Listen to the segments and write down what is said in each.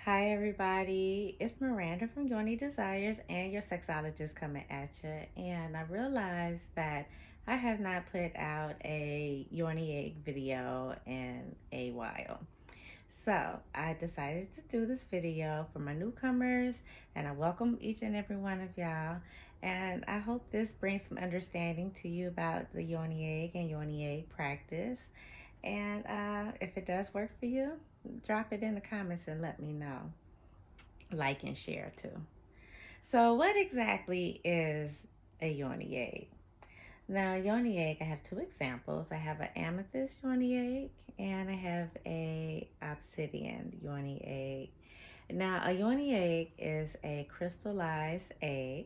Hi, everybody. It's Miranda from Yoni Desires and your sexologist coming at you. And I realized that I have not put out a Yoni Egg video in a while. So I decided to do this video for my newcomers, and I welcome each and every one of y'all. And I hope this brings some understanding to you about the Yoni Egg and Yoni Egg practice. And if it does work for you, drop it in the comments and let me know. Like and share too. So, what exactly is a Yoni egg? Now, Yoni egg, I have two examples. I have an amethyst Yoni egg and I have a obsidian Yoni egg. Now, a Yoni egg is a crystallized egg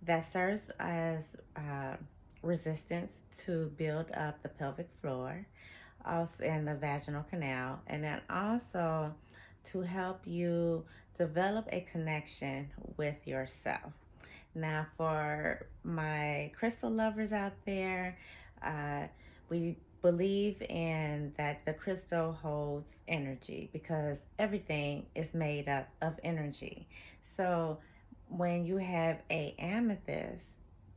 that serves as resistance to build up the pelvic floor, also in the vaginal canal, and then also to help you develop a connection with yourself. Now, for my crystal lovers out there, we believe in that the crystal holds energy because everything is made up of energy. So when you have a amethyst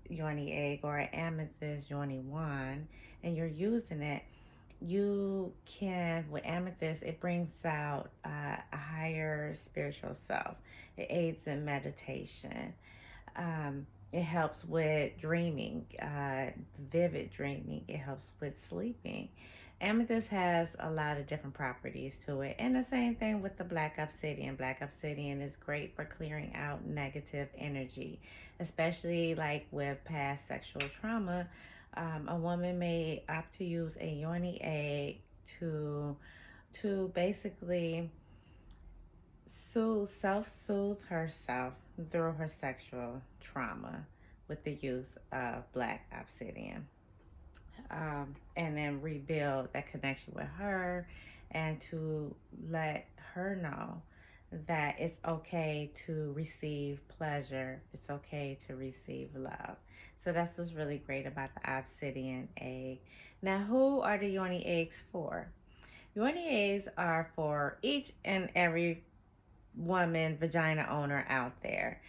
Yoni egg or an amethyst Yoni wand and you're using it, you can, with amethyst, it brings out a higher spiritual self. It aids in meditation. It helps with dreaming, vivid dreaming. It helps with sleeping. Amethyst has a lot of different properties to it. And the same thing with the black obsidian. Black obsidian is great for clearing out negative energy, especially like with past sexual trauma. A woman may opt to use a Yoni egg to basically self-soothe herself through her sexual trauma with the use of black obsidian. And then rebuild that connection with her and to let her know that it's okay to receive pleasure, it's okay to receive love. So that's what's really great about the obsidian egg. Now, who are the Yoni eggs for? Yoni eggs are for each and every woman vagina owner out there.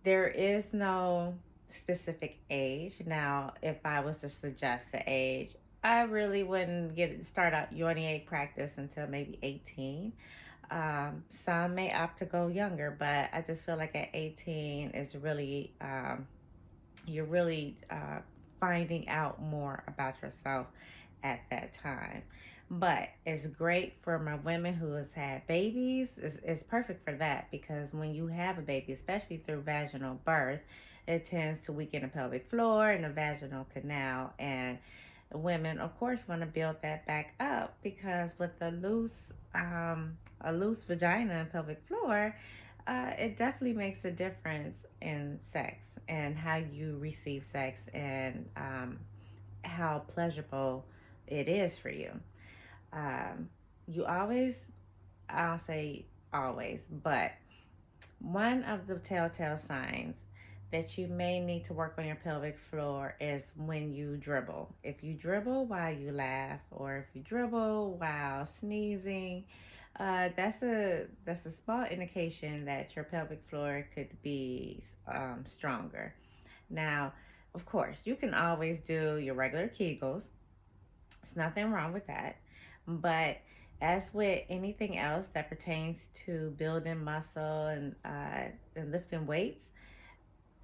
There is no specific age. Now, if I was to suggest the age, I really wouldn't start out Yoni egg practice until maybe 18. Some may opt to go younger, but I just feel like at 18 is really you're really finding out more about yourself at that time. But it's great for my women who has had babies. It's perfect for that because when you have a baby, especially through vaginal birth, it tends to weaken the pelvic floor and the vaginal canal. And women, of course, want to build that back up because with a loose vagina and pelvic floor, it definitely makes a difference in sex and how you receive sex and how pleasurable it is for you. You always, I'll say always, but one of the telltale signs that you may need to work on your pelvic floor is when you dribble. If you dribble while you laugh, or if you dribble while sneezing, that's a small indication that your pelvic floor could be stronger. Now, of course, you can always do your regular Kegels. There's nothing wrong with that. But as with anything else that pertains to building muscle and lifting weights,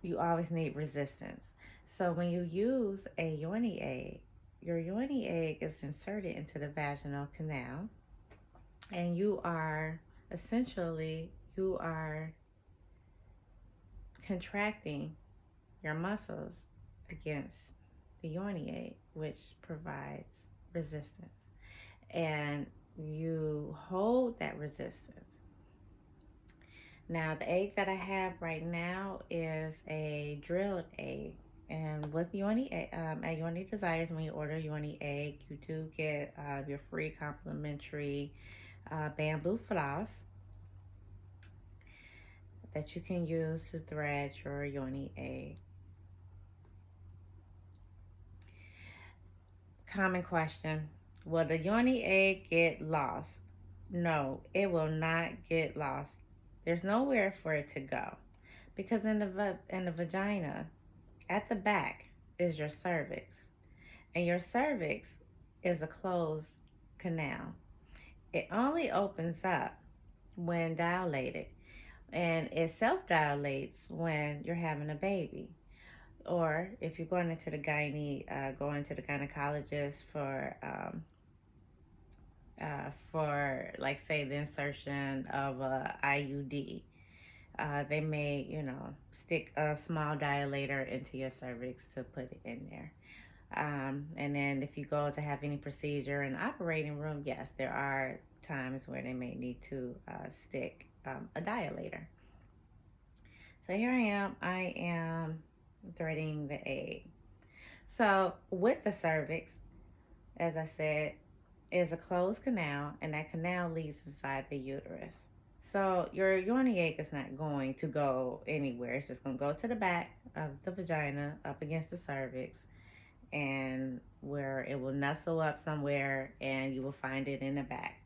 you always need resistance. So when you use a Yoni egg, your Yoni egg is inserted into the vaginal canal, and you are contracting your muscles against the Yoni egg, which provides resistance. And you hold that resistance. Now, the egg that I have right now is a drilled egg. And with at Yoni Desires, when you order Yoni egg, you do get your free complimentary bamboo floss that you can use to thread your Yoni egg. Common question: will the Yoni egg get lost? no, it will not get lost. There's nowhere for it to go because in the vagina, at the back is your cervix, and your cervix is a closed canal. It only opens up when dilated, and it self dilates when you're having a baby. Or if you're going into the going to the gynecologist for like say the insertion of a IUD. They may, stick a small dilator into your cervix to put it in there. And then if you go to have any procedure in the operating room, yes, there are times where they may need to stick a dilator. So here I am threading the egg. So with the cervix, as I said, is a closed canal, and that canal leads inside the uterus. So your yoni egg is not going to go anywhere. It's just going to go to the back of the vagina, up against the cervix, and where it will nestle up somewhere, and you will find it in the back.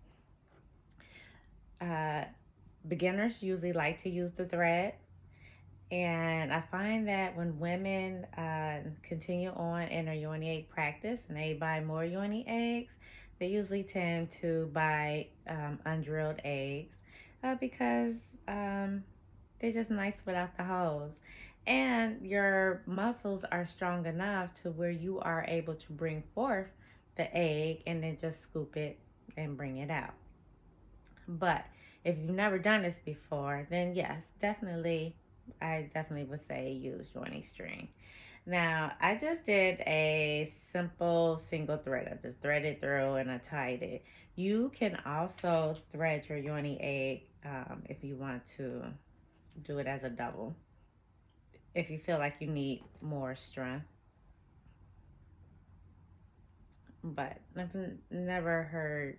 Beginners usually like to use the thread, and I find that when women continue on in their Yoni egg practice and they buy more Yoni eggs, they usually tend to buy undrilled eggs because they're just nice without the holes. And your muscles are strong enough to where you are able to bring forth the egg and then just scoop it and bring it out. But if you've never done this before, then yes, I definitely would say use Yoni string. Now, I just did a simple single thread. I just threaded through and I tied it. You can also thread your Yoni egg if you want to do it as a double, if you feel like you need more strength. But I've never heard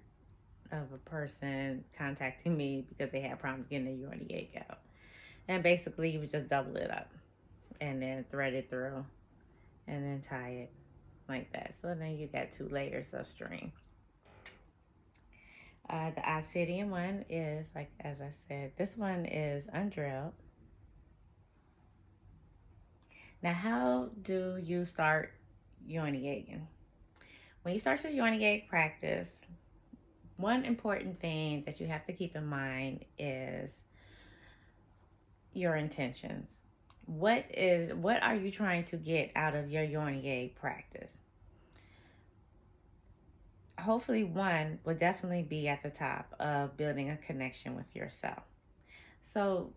of a person contacting me because they had problems getting their Yoni egg out. And basically, you would just double it up and then thread it through and then tie it like that. So then you got 2 layers of string. The obsidian one is, like as I said, this one is undrilled. Now, how do you start Yoni egging? When you start your Yoni egg practice, one important thing that you have to keep in mind is your intentions. What are you trying to get out of your Yoni egg practice? Hopefully one will definitely be at the top of building a connection with yourself. So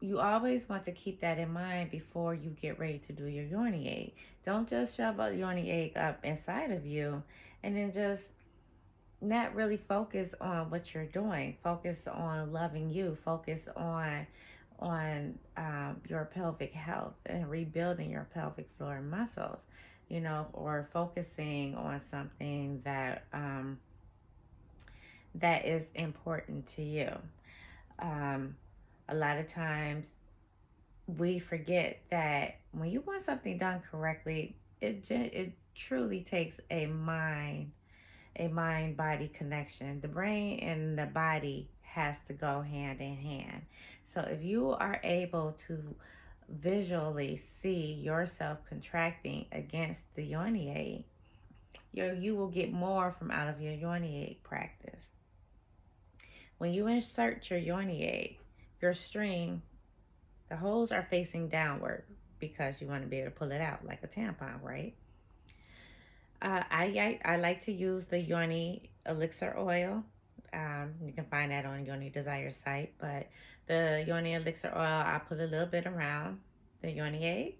you always want to keep that in mind before you get ready to do your Yoni egg. Don't just shove a Yoni egg up inside of you and then just not really focus on what you're doing. Focus on loving you. Focus on your pelvic health and rebuilding your pelvic floor muscles, or focusing on something that that is important to you. A lot of times we forget that when you want something done correctly, it truly takes a mind body connection. The brain and the body has to go hand in hand. So if you are able to visually see yourself contracting against the Yoni egg, you will get more from out of your Yoni egg practice. When you insert your Yoni egg, your string, the holes are facing downward because you want to be able to pull it out like a tampon, right? I like to use the Yoni elixir oil. You can find that on Yoni Desire site, but the Yoni elixir oil, I put a little bit around the Yoni egg,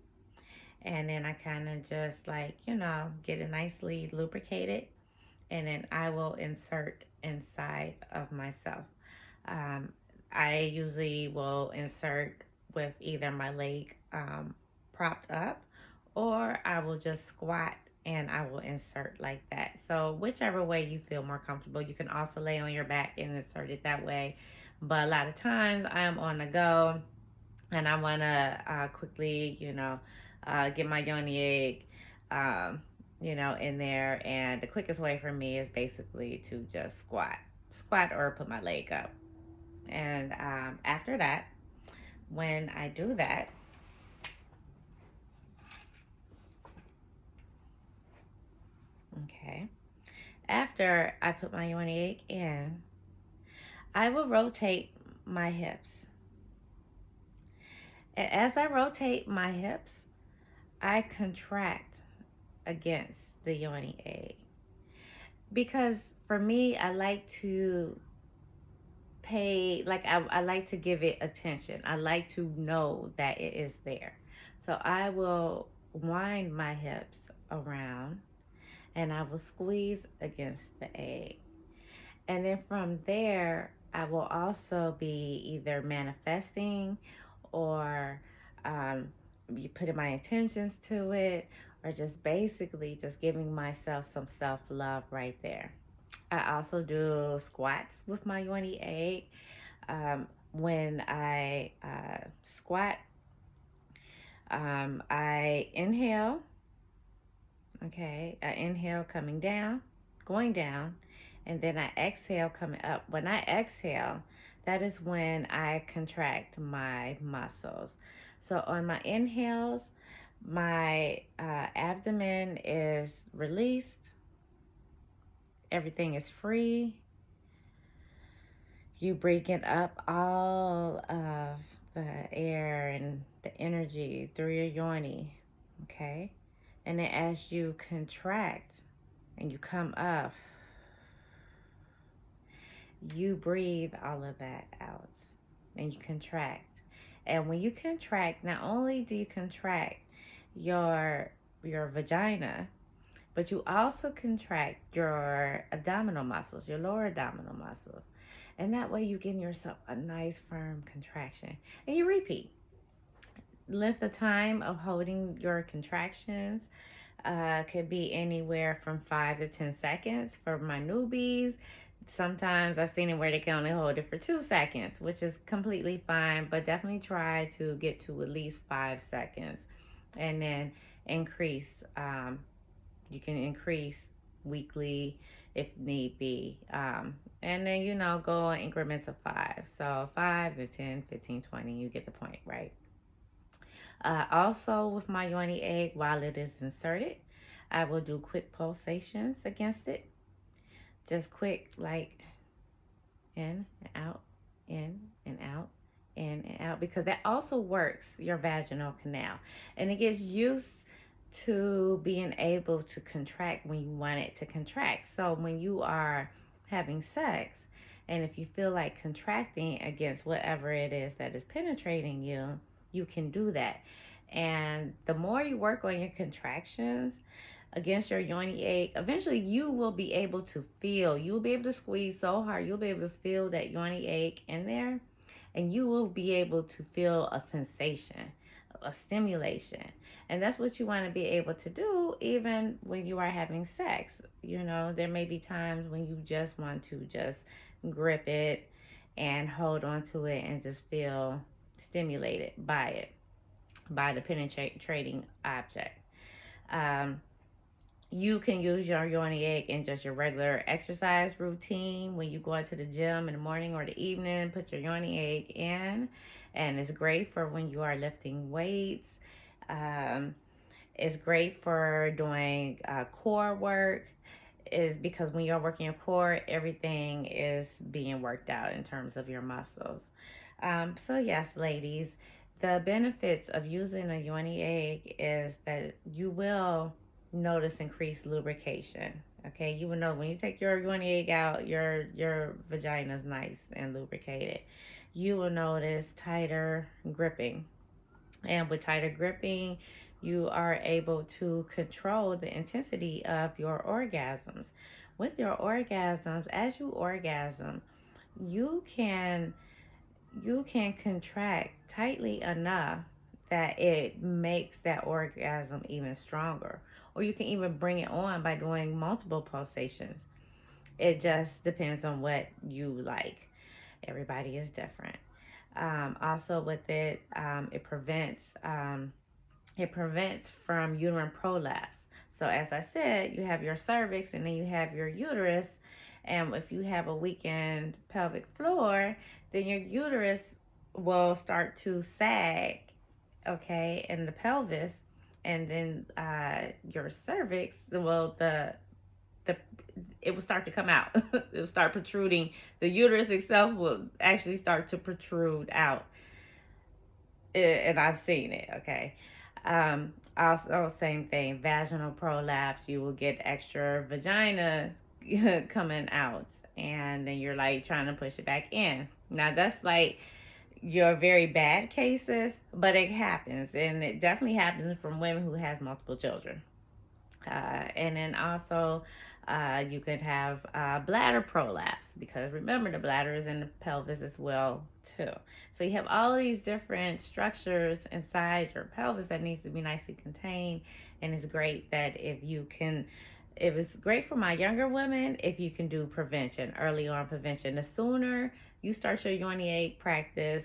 and then I kind of just get it nicely lubricated, and then I will insert inside of myself. I usually will insert with either my leg propped up, or I will just squat and I will insert like that. So whichever way you feel more comfortable. You can also lay on your back and insert it that way. But a lot of times I am on the go and I want to quickly, get my Yoni egg, in there. And the quickest way for me is basically to just squat squat or put my leg up. And after that, when I do that, okay, after I put my Yoni egg in, I will rotate my hips. And as I rotate my hips, I contract against the Yoni egg. Because for me, I like to I like to give it attention. I like to know that it is there. So I will wind my hips around and I will squeeze against the egg. And then from there, I will also be either manifesting or you putting my intentions to it, or just basically just giving myself some self-love right there. I also do squats with my Yoni egg. When I squat, I inhale. Okay, I inhale coming down, going down, and then I exhale coming up. When I exhale, that is when I contract my muscles. So on my inhales, my abdomen is released, everything is free. You bringing up all of the air and the energy through your yoni, okay? And then as you contract and you come up, you breathe all of that out and you contract. And when you contract, not only do you contract your vagina, but you also contract your abdominal muscles, your lower abdominal muscles. And that way you're getting yourself a nice firm contraction. And you repeat. Length of time of holding your contractions could be anywhere from 5 to 10 seconds. For my newbies, sometimes I've seen it where they can only hold it for 2 seconds, which is completely fine, but definitely try to get to at least 5 seconds and then increase. You can increase weekly if need be. And then, go in increments of 5. So 5 to 10, 15, 20, you get the point, right? Also, with my Yoni egg, while it is inserted, I will do quick pulsations against it. Just quick, like in and out, in and out, in and out, because that also works your vaginal canal. And it gets used to being able to contract when you want it to contract. So when you are having sex, and if you feel like contracting against whatever it is that is penetrating you, you can do that. And the more you work on your contractions against your Yoni egg, eventually you will be able to feel, you'll be able to squeeze so hard, you'll be able to feel that Yoni egg in there, and you will be able to feel a sensation, a stimulation. And that's what you want to be able to do even when you are having sex. There may be times when you just want to just grip it and hold on to it and just feel stimulated by it, by the penetrating object. You can use your Yoni egg in just your regular exercise routine. When you go into the gym in the morning or the evening, put your Yoni egg in. And it's great for when you are lifting weights. It's great for doing core work. Is because when you're working your core, everything is being worked out in terms of your muscles. So yes, ladies, the benefits of using a Yoni egg is that you will notice increased lubrication. Okay, you will know when you take your Yoni egg out, your vagina is nice and lubricated. You will notice tighter gripping, and with tighter gripping, you are able to control the intensity of your orgasms. With your orgasms, as you orgasm, you can contract tightly enough that it makes that orgasm even stronger. Or you can even bring it on by doing multiple pulsations. It just depends on what you like. Everybody is different. Also with it, it prevents from uterine prolapse. So as I said, you have your cervix and then you have your uterus, And if you have a weakened pelvic floor, then your uterus will start to sag, okay, in the pelvis, and then your cervix, well, the it will start to come out. It will start protruding. The uterus itself will actually start to protrude out, and I've seen it. Okay. Also, same thing, vaginal prolapse. You will get extra vagina coming out, and then you're like trying to push it back in. Now that's like your very bad cases, but it happens, and it definitely happens from women who has multiple children. And then also, you could have bladder prolapse, because remember, the bladder is in the pelvis as well too. So you have all these different structures inside your pelvis that needs to be nicely contained. And it's great that if you can, it was great for my younger women if you can do prevention, early on prevention. The sooner you start your Yoni egg practice,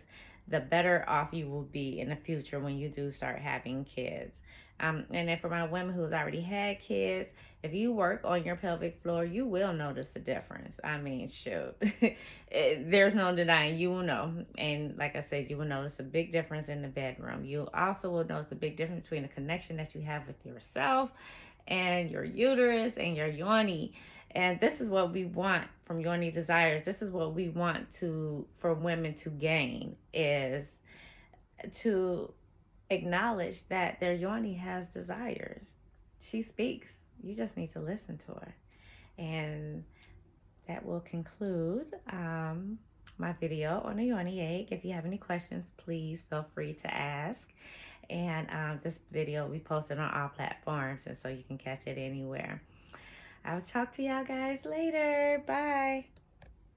the better off you will be in the future when you do start having kids. And then for my women who's already had kids, if you work on your pelvic floor, you will notice the difference. I mean, shoot, there's no denying, you will know. And like I said, you will notice a big difference in the bedroom. You also will notice a big difference between the connection that you have with yourself and your uterus and your yoni. And this is what we want from Yoni Desires. This is what we want for women to gain, is to acknowledge that their yoni has desires. She speaks. You just need to listen to her. And that will conclude my video on the Yoni egg. If you have any questions, please feel free to ask. And this video we posted on all platforms, and so you can catch it anywhere. I'll talk to y'all guys later. Bye.